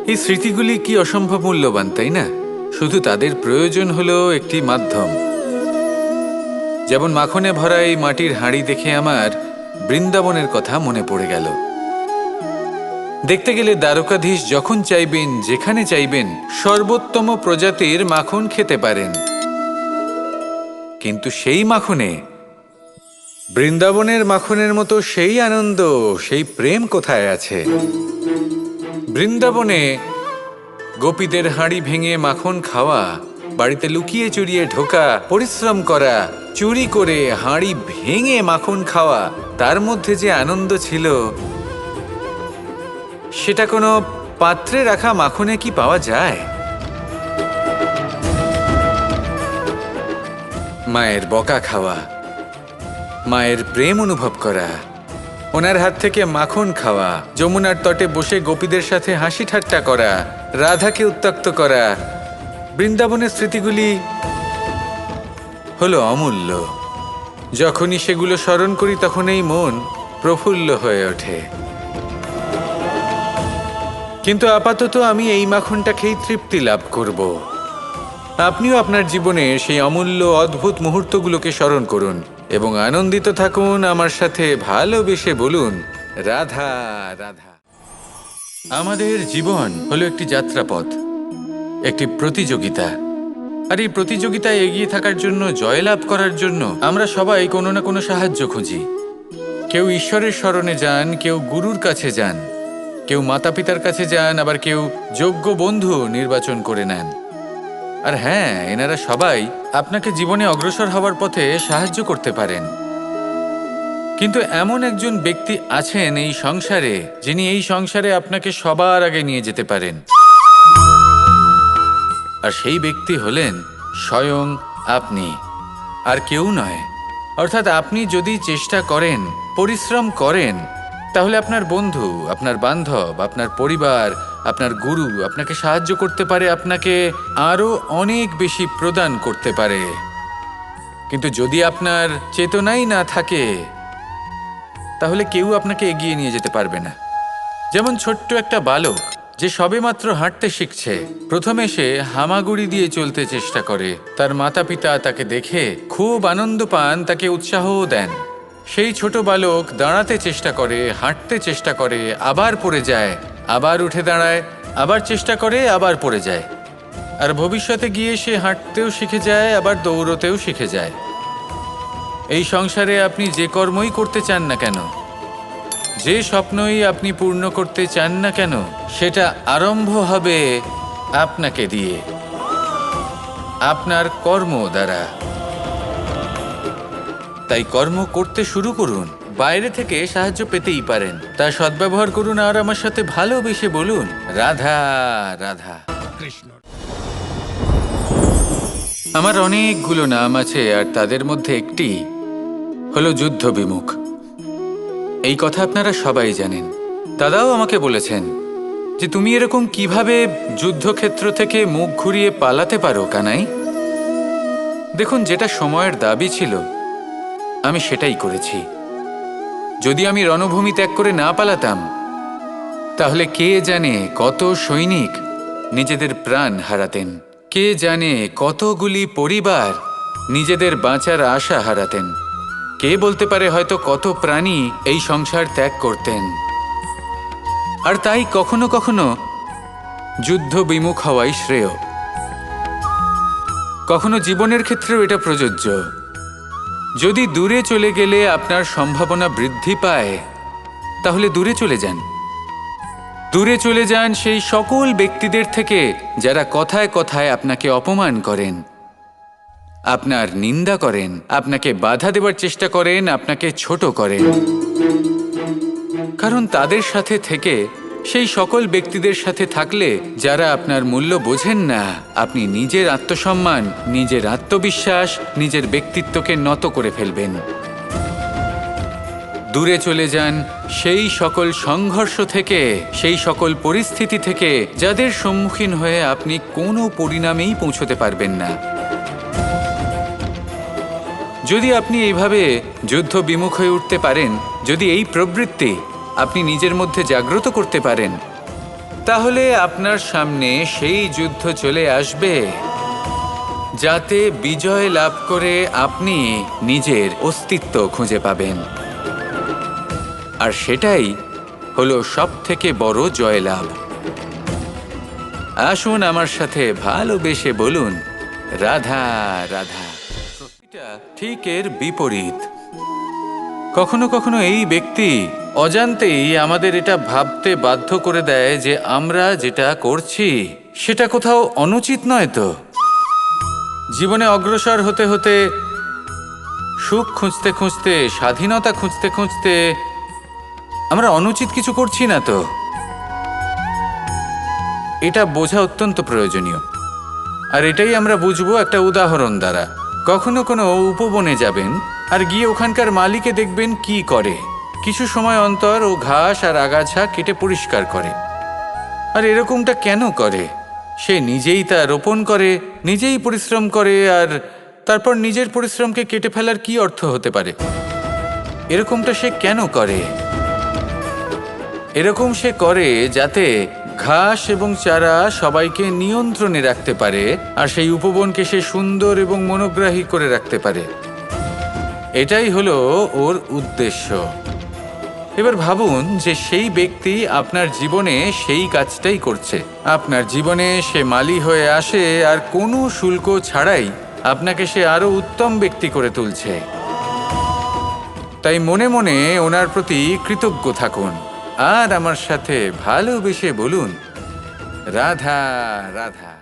এই স্মৃতিগুলি কি অসম্ভব মূল্যবান, তাই না? শুধু তাদের প্রয়োজন হলো একটি মাধ্যম। যেমন মাখনে ভরা এই মাটির হাঁড়ি দেখে আমার বৃন্দাবনের কথা মনে পড়ে গেল। দেখতে গেলে দ্বারকাধীশ যখন চাইবেন, যেখানে চাইবেন, সর্বোত্তম প্রজাতির মাখন খেতে পারেন। কিন্তু সেই মাখনে, বৃন্দাবনের মাখনের মতো সেই আনন্দ, সেই প্রেম কোথায় আছে? বৃন্দাবনে গোপীদের হাঁড়ি ভেঙে মাখন খাওয়া, বাড়িতে লুকিয়ে চুরিয়ে ঢোকা, পরিশ্রম করা, চুরি করে হাঁড়ি ভেঙে মাখন খাওয়া, তার মধ্যে যে আনন্দ ছিল, সেটা কোনো পাত্রে রাখা মাখনে কি পাওয়া যায়? মায়ের বকা খাওয়া, মায়ের প্রেম অনুভব করা, ওনার হাত থেকে মাখন খাওয়া, যমুনার তটে বসে গোপীদের সাথে হাসি ঠাট্টা করা, রাধাকে উত্ত্যক্ত করা, বৃন্দাবনের স্মৃতিগুলি হলো অমূল্য। যখনই সেগুলো স্মরণ করি তখনই মন প্রফুল্ল হয়ে ওঠে। কিন্তু আপাতত আমি এই মাখনটা খেয়ে তৃপ্তি লাভ করব। আপনিও আপনার জীবনে সেই অমূল্য অদ্ভুত মুহূর্তগুলোকে স্মরণ করুন এবং আনন্দিত থাকুন। আমার সাথে ভালোবেসে বলুন, রাধা রাধা। আমাদের জীবন হলো একটি যাত্রাপথ, একটি প্রতিযোগিতা। আর এই প্রতিযোগিতায় এগিয়ে থাকার জন্য, জয়লাভ করার জন্য আমরা সবাই কোনো না কোনো সাহায্য খুঁজি। কেউ ঈশ্বরের শরণে যান, কেউ গুরুর কাছে যান, কেউ মাতা পিতার কাছে যান, আবার কেউ যোগ্য বন্ধু নির্বাচন করে নেন। আর হ্যাঁ, এনারা সবাই আপনাকে জীবনে অগ্রসর হওয়ার পথে সাহায্য করতে পারেন। কিন্তু এমন একজন ব্যক্তি আছেন এই সংসারে, যিনি এই সংসারে আপনাকে সবার আগে নিয়ে যেতে পারেন। আর সেই ব্যক্তি হলেন স্বয়ং আপনি, আর কেউ নয়। অর্থাৎ আপনি যদি চেষ্টা করেন, পরিশ্রম করেন, তাহলে আপনার বন্ধু, আপনার বান্ধব, আপনার পরিবার, আপনার গুরু আপনাকে সাহায্য করতে পারে, আপনাকে আরো অনেক বেশি প্রদান করতে পারে। কিন্তু যদি আপনার চেতনাই না থাকে, তাহলে কেউ আপনাকে এগিয়ে নিয়ে যেতে পারবে না। যেমন ছোট্ট একটা বালক যে সবেমাত্র হাঁটতে শিখছে, প্রথমে সে হামাগুড়ি দিয়ে চলতে চেষ্টা করে। তার মাতা পিতা তাকে দেখে খুব আনন্দ পান, তাকে উৎসাহও দেন। সেই ছোট বালক দাঁড়াতে চেষ্টা করে, হাঁটতে চেষ্টা করে, আবার পড়ে যায়, আবার উঠে দাঁড়ায়, আবার চেষ্টা করে, আবার পড়ে যায়। আর ভবিষ্যতে গিয়ে সে হাঁটতেও শিখে যায়, আবার দৌড়তেও শিখে যায়। এই সংসারে আপনি যে কর্মই করতে চান না কেন, যে স্বপ্নই আপনি পূর্ণ করতে চান না কেন, সেটা আরম্ভ হবে আপনাকে দিয়ে, আপনার কর্ম দ্বারা। তাই কর্ম করতে শুরু করুন। বাইরে থেকে সাহায্য পেতেই পারেন, তা সদ্ব্যবহার করুন। আর আমার সাথে ভালোবেসে বলুন, রাধা রাধা কৃষ্ণ। আমার অনেকগুলো নাম আছে, আর তাদের মধ্যে একটি হলো যুদ্ধ বিমুখ। এই কথা আপনারা সবাই জানেন। দাদাও আমাকে বলেছেন যে তুমি এরকম কিভাবে যুদ্ধক্ষেত্র থেকে মুখ ঘুরিয়ে পালাতে পারো কানাই। দেখুন, যেটা সময়ের দাবি ছিল আমি সেটাই করেছি। যদি আমি রণভূমি ত্যাগ করে না পালাতাম, তাহলে কে জানে কত সৈনিক নিজেদের প্রাণ হারাতেন, কে জানে কতগুলি পরিবার নিজেদের বাঁচার আশা হারাতেন, কে বলতে পারে হয়তো কত প্রাণী এই সংসার ত্যাগ করতেন। আর তাই কখনো কখনো যুদ্ধ বিমুখ হওয়াই শ্রেয়। কখনো জীবনের ক্ষেত্রেও এটা প্রযোজ্য। যদি দূরে চলে গেলে আপনার সম্ভাবনা বৃদ্ধি পায়, তাহলে দূরে চলে যান। দূরে চলে যান সেই সকল ব্যক্তিদের থেকে যারা কথায় কথায় আপনাকে অপমান করেন, আপনার নিন্দা করেন, আপনাকে বাধা দেবার চেষ্টা করেন, আপনাকে ছোট করেন। কারণ তাদের সাথে থেকে, সেই সকল ব্যক্তিদের সাথে থাকলে যারা আপনার মূল্য বোঝেন না, আপনি নিজের আত্মসম্মান, নিজের আত্মবিশ্বাস, নিজের ব্যক্তিত্বকে নত করে ফেলবেন। দূরে চলে যান সেই সকল সংঘর্ষ থেকে, সেই সকল পরিস্থিতি থেকে যাদের সম্মুখীন হয়ে আপনি কোনো পরিণামেই পৌঁছতে পারবেন না। যদি আপনি এইভাবে যুদ্ধ বিমুখ হয়ে উঠতে পারেন, যদি এই প্রবৃত্তি আপনি নিজের মধ্যে জাগ্রত করতে পারেন, তাহলে আপনার সামনে সেই যুদ্ধ চলে আসবে যাতে বিজয় লাভ করে আপনি নিজের অস্তিত্ব খুঁজে পাবেন। আর সেটাই হলো সবথেকে বড় জয়লাভ। আসুন আমার সাথে ভালোবেসে বলুন, রাধা রাধা। এটা ঠিক এর বিপরীত। কখনো কখনো এই ব্যক্তি অজান্তেই আমাদের এটা ভাবতে বাধ্য করে দেয় যে আমরা যেটা করছি সেটা কোথাও অনুচিত নয় তো। জীবনে অগ্রসর হতে হতে, সুখ খুঁজতে খুঁজতে, স্বাধীনতা খুঁজতে খুঁজতে আমরা অনুচিত কিছু করছি না তো। এটা বোঝা অত্যন্ত প্রয়োজনীয়। আর এটাই আমরা বুঝবো একটা উদাহরণ দ্বারা। কখনো কোনো উপবনে যাবেন আর গিয়ে ওখানকার মালিকে দেখবেন কি করে। কিছু সময় অন্তর ও ঘাস আর আগাছা কেটে পরিষ্কার করে। আর এরকমটা কেন করে? সে নিজেই তা রোপণ করে, নিজেই পরিশ্রম করে, আর তারপর নিজের পরিশ্রমকে কেটে ফেলার কি অর্থ হতে পারে? এরকমটা সে কেন করে? এরকম সে করে যাতে ঘাস এবং চারা সবাইকে নিয়ন্ত্রণে রাখতে পারে, আর সেই উপবনকে সে সুন্দর এবং মনোগ্রাহী করে রাখতে পারে। এটাই হলো ওর উদ্দেশ্য। এবার ভাবুন যে সেই ব্যক্তি আপনার জীবনে সেই কাজটাই করছে। আপনার জীবনে সে মালি হয়ে আসে আর কোনো শুল্ক ছাড়াই আপনাকে সে আরো উত্তম ব্যক্তি করে তুলছে। তাই মনে মনে ওনার প্রতি কৃতজ্ঞ থাকুন আর আমার সাথে ভালোবেসে বলুন, রাধা রাধা।